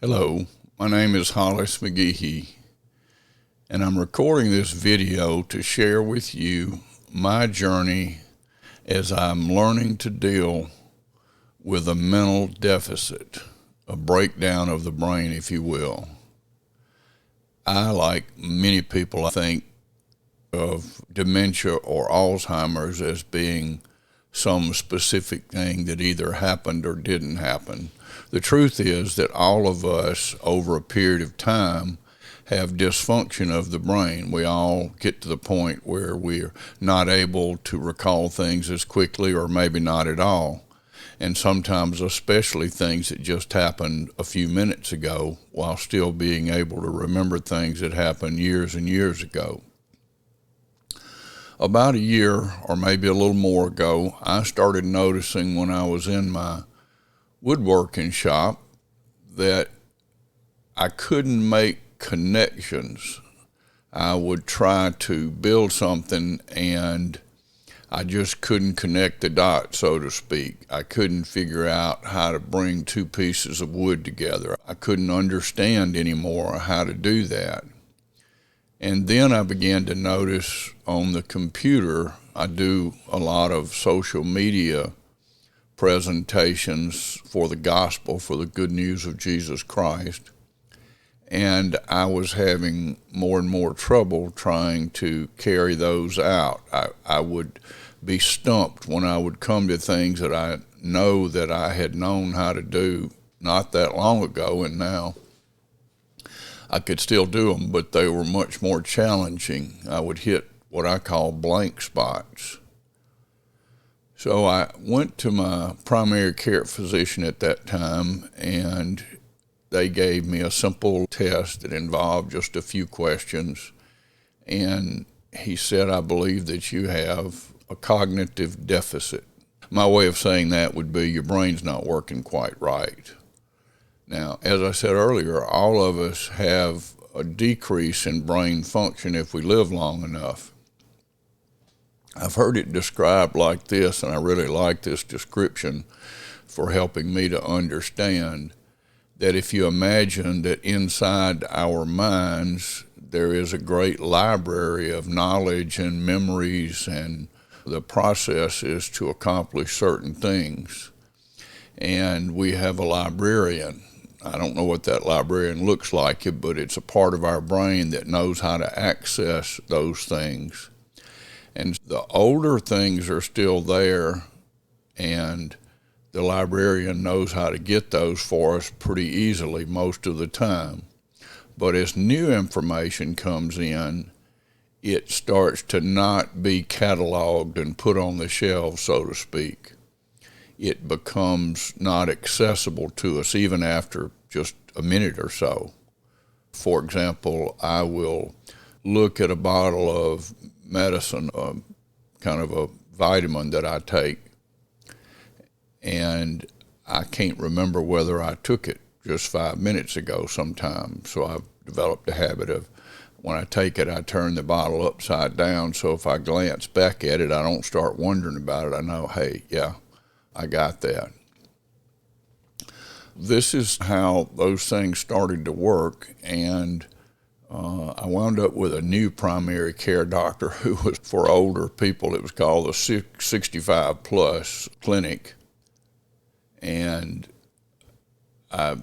Hello, my name is Hollis McGehee, and I'm recording this video to share with you my journey as I'm learning to deal with a mental deficit, a breakdown of the brain, if you will. I, like many people, I think of dementia or Alzheimer's as being some specific thing that either happened or didn't happen. The truth is that all of us, over a period of time, have dysfunction of the brain. We all get to the point where we're not able to recall things as quickly, or maybe not at all. And sometimes especially things that just happened a few minutes ago, while still being able to remember things that happened years and years ago. About a year or maybe a little more ago, I started noticing when I was in my woodworking shop that I couldn't make connections. I would try to build something and I just couldn't connect the dots, so to speak. I couldn't figure out how to bring two pieces of wood together. I couldn't understand anymore how to do that. And then I began to notice on the computer, I do a lot of social media presentations for the gospel, for the good news of Jesus Christ. And I was having more and more trouble trying to carry those out. I would be stumped when I would come to things that I know that I had known how to do not that long ago, and now I could still do them, but they were much more challenging. I would hit what I call blank spots. So I went to my primary care physician at that time, and they gave me a simple test that involved just a few questions. And he said, I believe that you have a cognitive deficit. My way of saying that would be your brain's not working quite right. Now, as I said earlier, all of us have a decrease in brain function if we live long enough. I've heard it described like this, and I really like this description for helping me to understand that if you imagine that inside our minds there is a great library of knowledge and memories and the processes to accomplish certain things, and we have a librarian. I don't know what that librarian looks like, but it's a part of our brain that knows how to access those things. And the older things are still there, and the librarian knows how to get those for us pretty easily most of the time. But as new information comes in, it starts to not be cataloged and put on the shelves, so to speak. It becomes not accessible to us even after just a minute or so. For example, I will look at a bottle of medicine, kind of a vitamin that I take, and I can't remember whether I took it just 5 minutes ago sometimes. So I've developed a habit of, when I take it, I turn the bottle upside down, so if I glance back at it, I don't start wondering about it. I know, hey, yeah, I got that. This is how those things started to work, and I wound up with a new primary care doctor who was for older people. It was called the 65 plus clinic, and I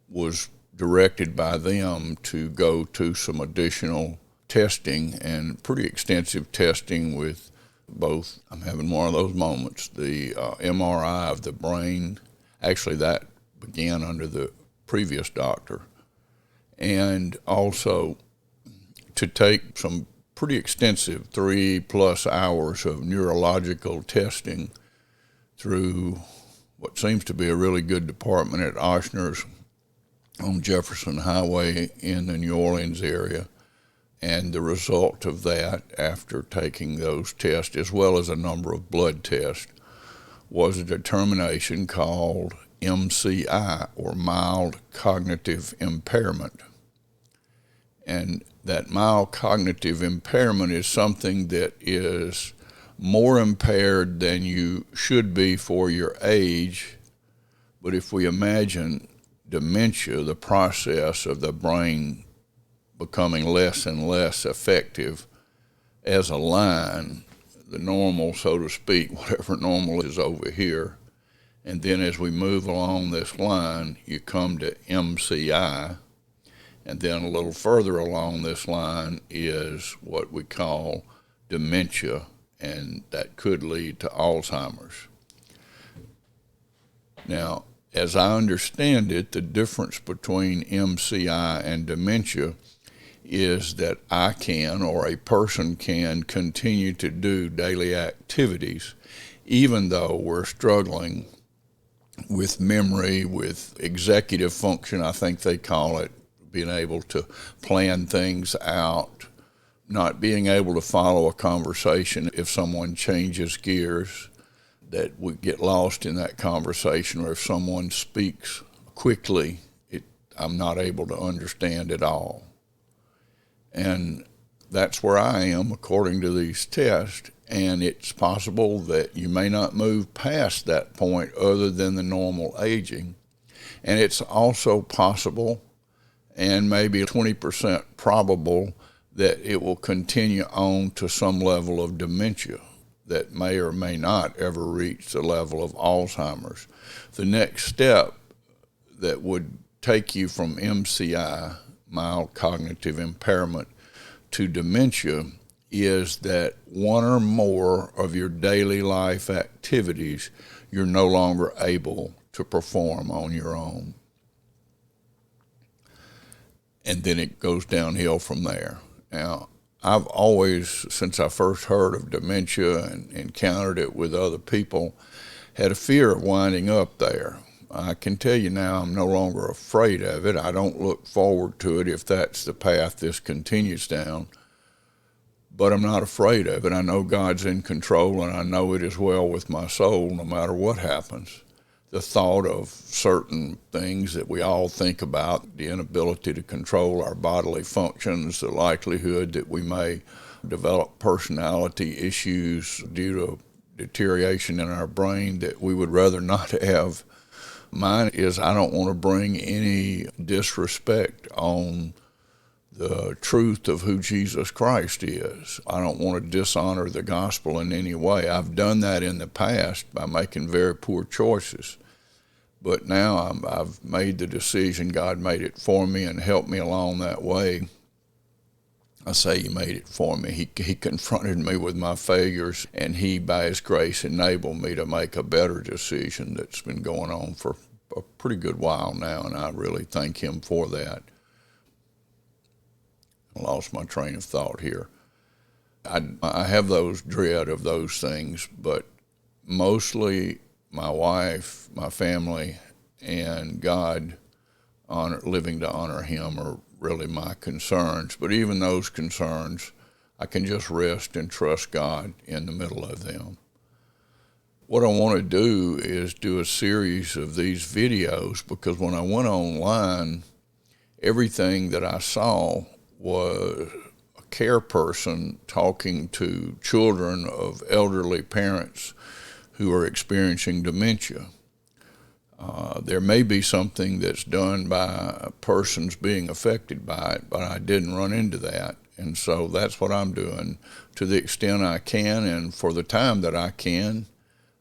was directed by them to go to some additional testing, and pretty extensive testing with both, I'm having one of those moments, the MRI of the brain. Actually, that began under the previous doctor. And also to take some pretty extensive 3+ hours of neurological testing through what seems to be a really good department at Ochsner's on Jefferson Highway in the New Orleans area. And the result of that, after taking those tests, as well as a number of blood tests, was a determination called MCI, or mild cognitive impairment. And that mild cognitive impairment is something that is more impaired than you should be for your age. But if we imagine dementia, the process of the brain becoming less and less effective as a line, the normal, so to speak, whatever normal is over here. And then as we move along this line, you come to MCI, and then a little further along this line is what we call dementia, and that could lead to Alzheimer's. Now, as I understand it, the difference between MCI and dementia is that I can, or a person can, continue to do daily activities even though we're struggling with memory, with executive function, I think they call it, being able to plan things out, not being able to follow a conversation if someone changes gears, that we get lost in that conversation, or if someone speaks quickly, I'm not able to understand it all. And that's where I am according to these tests, and it's possible that you may not move past that point other than the normal aging. And it's also possible, and maybe 20% probable, that it will continue on to some level of dementia that may or may not ever reach the level of Alzheimer's. The next step that would take you from MCI, mild cognitive impairment, to dementia is that one or more of your daily life activities you're no longer able to perform on your own. And then it goes downhill from there. Now, I've always, since I first heard of dementia and encountered it with other people, had a fear of winding up there. I can tell you now I'm no longer afraid of it. I don't look forward to it if that's the path this continues down. But I'm not afraid of it. I know God's in control, and I know it is well with my soul no matter what happens. The thought of certain things that we all think about, the inability to control our bodily functions, the likelihood that we may develop personality issues due to deterioration in our brain that we would rather not have. Mine is I don't want to bring any disrespect on the truth of who Jesus Christ is. I don't want to dishonor the gospel in any way. I've done that in the past by making very poor choices. But now I've made the decision. God made it for me and helped me along that way. I say he made it for me. He confronted me with my failures, and he, by his grace, enabled me to make a better decision that's been going on for a pretty good while now, and I really thank him for that. I lost my train of thought here. I have those dread of those things, but mostly my wife, my family, and God, living to honor him are really my concerns. But even those concerns, I can just rest and trust God in the middle of them. What I want to do is do a series of these videos, because when I went online, everything that I saw was a care person talking to children of elderly parents who are experiencing dementia. There may be something that's done by persons being affected by it, but I didn't run into that. And so that's what I'm doing to the extent I can, and for the time that I can.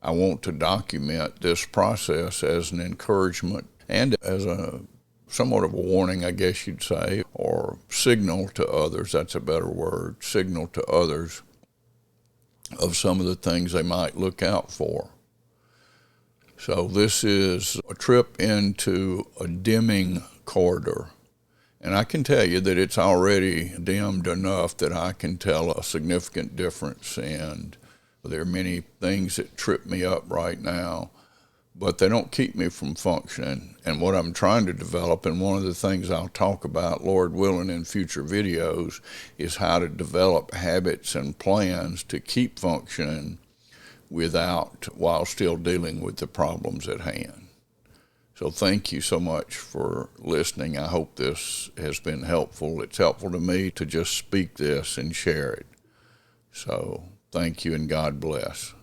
I want to document this process as an encouragement and as a somewhat of a warning, I guess you'd say, or signal to others, that's a better word, signal to others of some of the things they might look out for. So this is a trip into a dimming corridor. And I can tell you that it's already dimmed enough that I can tell a significant difference. And there are many things that trip me up right now, but they don't keep me from functioning. And what I'm trying to develop, and one of the things I'll talk about, Lord willing, in future videos, is how to develop habits and plans to keep functioning while still dealing with the problems at hand. So thank you so much for listening. I hope this has been helpful. It's helpful to me to just speak this and share it. So thank you, and God bless.